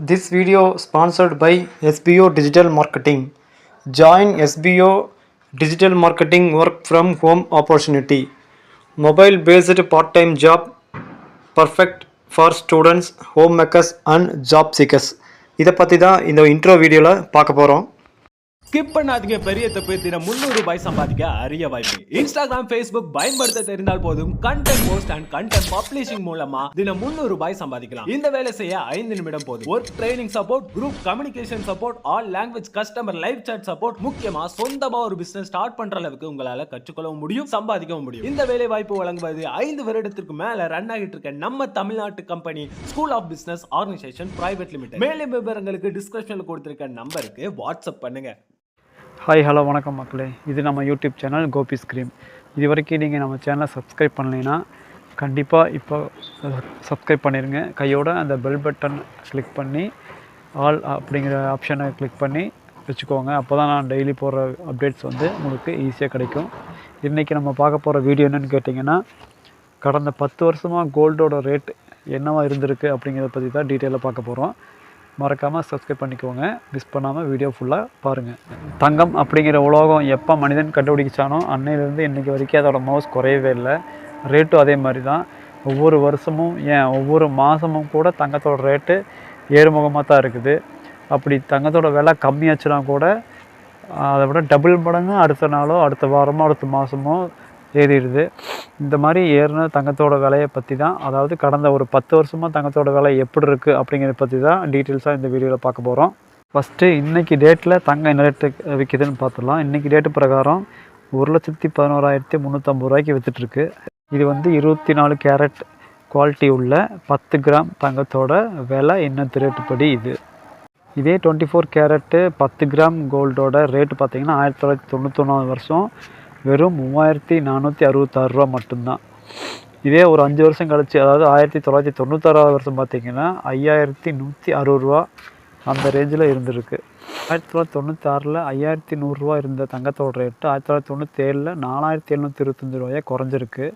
This video sponsored by SBO Digital Marketing. Join SBO Digital Marketing work from home opportunity. Mobile based part-time job perfect for students, homemakers and job seekers. இதை பற்றி தான் இந்த intro வீடியோவில் பார்க்க போகிறோம். Skip பண்ணாதீங்க, பெரிய தப்பு. தினம் ₹300 சம்பாதிக்க அரிய வாய்ப்பு. இன்ஸ்டாகிராம், ஃபேஸ்புக் பயன்படுத்த தெரிந்தால் போதும். Content post and content publishing மூலமா தினம் ₹300 சம்பாதிக்கலாம். இந்த வேலை செய்ய 5 நிமிடம் போதும். Work training support, group communication support, all language customer live chat support, முக்கியமா சொந்தமா ஒரு பிசினஸ் ஸ்டார்ட் பண்ற அளவுக்கு உங்களால கற்றுக்கொள்ளவும் முடியும், சம்பாதிக்கவும் முடியும். இந்த வேலை வாய்ப்பு வழங்குவது 5 வருடத்திற்கு மேல ரன் ஆகிட்டு இருக்க நம்ம தமிழ்நாட்டு company school of business organisation private limited. மேலும் விவரங்களுக்கு டிஸ்கிரிப்ஷன்ல கொடுத்திருக்க நம்பருக்கு வாட்ஸ்அப் பண்ணுங்க. ஹாய் ஹலோ வணக்கம் மக்களே, இது நம்ம யூடியூப் சேனல் கோபி ஸ்க்ரீம். இது வரைக்கும் நீங்கள் நம்ம சேனலை சப்ஸ்கிரைப் பண்ணலைன்னா கண்டிப்பாக இப்போ சப்ஸ்கிரைப் பண்ணிடுங்க. கையோட அந்த பெல் பட்டன் கிளிக் பண்ணி ஆல் அப்படிங்கிற ஆப்ஷனை கிளிக் பண்ணி வச்சுக்கோங்க. அப்போ தான் நான் டெய்லி போடுற அப்டேட்ஸ் வந்து உங்களுக்கு ஈஸியாக கிடைக்கும். இன்றைக்கி நம்ம பார்க்க போகிற வீடியோ என்னென்னு கேட்டிங்கன்னா, கடந்த 10 வருஷமாக கோல்டோட ரேட் என்னவா இருந்திருக்கு அப்படிங்கிறத பற்றி தான் டீட்டெயிலாக பார்க்க போகிறோம். மறக்காமல் சப்ஸ்கிரைப் பண்ணிக்கோங்க, மிஸ் பண்ணாமல் வீடியோ ஃபுல்லாக பாருங்கள். தங்கம் அப்படிங்கிற உலோகம் எப்போ மனிதன் கண்டுபிடிச்சானோ அன்னையிலேருந்து இன்றைக்கி வரைக்கும் அதோட மவுஸ் குறையவே இல்லை. ரேட்டும் அதே மாதிரி தான். ஒவ்வொரு வருஷமும் ஒவ்வொரு மாதமும் கூட தங்கத்தோட ரேட்டு ஏறுமுகமாக தான் இருக்குது. அப்படி தங்கத்தோட விலை கம்மியாச்சுன்னா கூட அதை விட டபுள் மடங்கு அடுத்த நாளோ அடுத்த வாரமோ அடுத்த மாதமோ ஏறிடுது. இந்த மாதிரி ஏறின தங்கத்தோட விலையை பற்றி தான், அதாவது கடந்த ஒரு 10 வருஷமாக தங்கத்தோட விலை எப்படி இருக்குது அப்படிங்கிறத பற்றி தான் டீட்டெயில்ஸாக இந்த வீடியோவில் பார்க்க போகிறோம். ஃபஸ்ட்டு இன்றைக்கி டேட்டில் தங்கம் என்ன ரேட்டு விற்கிதுன்னு பார்த்துடலாம். இன்றைக்கி டேட்டு பிரகாரம் 1,11,350 விற்றுட்ருக்கு. இது வந்து 24 கேரட் குவாலிட்டி உள்ள 10 கிராம் தங்கத்தோட விலை இன்னத்து ரேட்டு படி இது. இதே 24 கேரட்டு 10 கிராம் கோல்டோட ரேட்டு பார்த்திங்கன்னா 1991 வருஷம் வெறும் ₹3,466 மட்டும்தான். இதே ஒரு 5 வருஷம் கழிச்சு, அதாவது 1996 வருஷம் பார்த்திங்கன்னா ₹5,160 அந்த ரேஞ்சில் இருந்திருக்கு. 1996 ₹5,100 இருந்த தங்கத்தோட ரேட்டு 1997 ₹4,725 குறைஞ்சிருக்கு.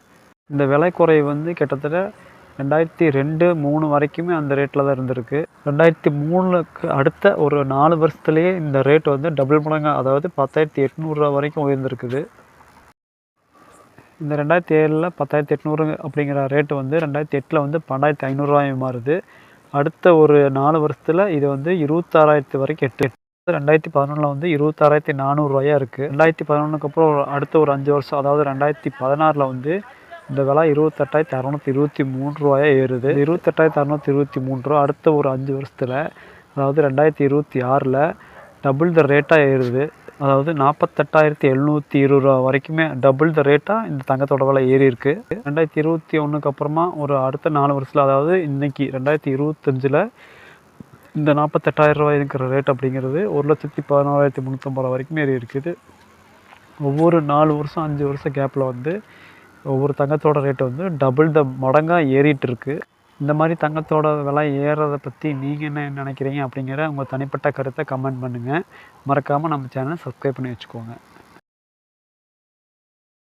இந்த விலை குறை வந்து கிட்டத்தட்ட 2002-03 வரைக்குமே அந்த ரேட்டில் தான் இருந்திருக்கு. 2003க்கு அடுத்த ஒரு 4 வருஷத்துலேயே இந்த ரேட் வந்து டபுள் மடங்கு, அதாவது ₹10,800 வரைக்கும் உயர்ந்திருக்குது. இந்த 2007 10,800 அப்படிங்கிற ரேட்டு வந்து 2008 வந்து ₹12,500 மாறுது. அடுத்த ஒரு 4 வருஷத்தில் இது வந்து 26,000 வரைக்கும் 2011 வந்து ₹26,400 இருக்குது. 2011க்கு அப்புறம் அடுத்த ஒரு 5 வருஷம், அதாவது 2016 வந்து இந்த விலை ₹28,623 ஏறுது. 28,623 அடுத்த ஒரு 5 வருஷத்தில், அதாவது 2026 டபுள் த ரேட்டாக ஏறுது. அதாவது ₹48,720 வரைக்குமே டபுள் த ரேட்டாக இந்த தங்கத்தோட விலை ஏறி இருக்குது. 2021க்கு அப்புறமா ஒரு அடுத்த 4 வருஷத்தில், அதாவது இன்றைக்கி 2025 இந்த ₹48,000 இருக்கிற ரேட் அப்படிங்கிறது 1,11,350 வரைக்கும் ஏறி இருக்குது. ஒவ்வொரு 4 வருஷம் 5 வருஷம் கேப்பில் வந்து ஒவ்வொரு தங்கத்தோட ரேட்டு வந்து டபுள் த மடங்காக ஏறிட்டு இருக்குது. இந்த மாதிரி தங்கத்தோட விலை ஏறதை பற்றி நீங்கள் என்ன நினைக்கிறீங்க அப்படிங்கிற உங்கள் தனிப்பட்ட கருத்தை கமெண்ட் பண்ணுங்கள். மறக்காமல் நம்ம சேனலை சப்ஸ்கிரைப் பண்ணி வச்சுக்கோங்க.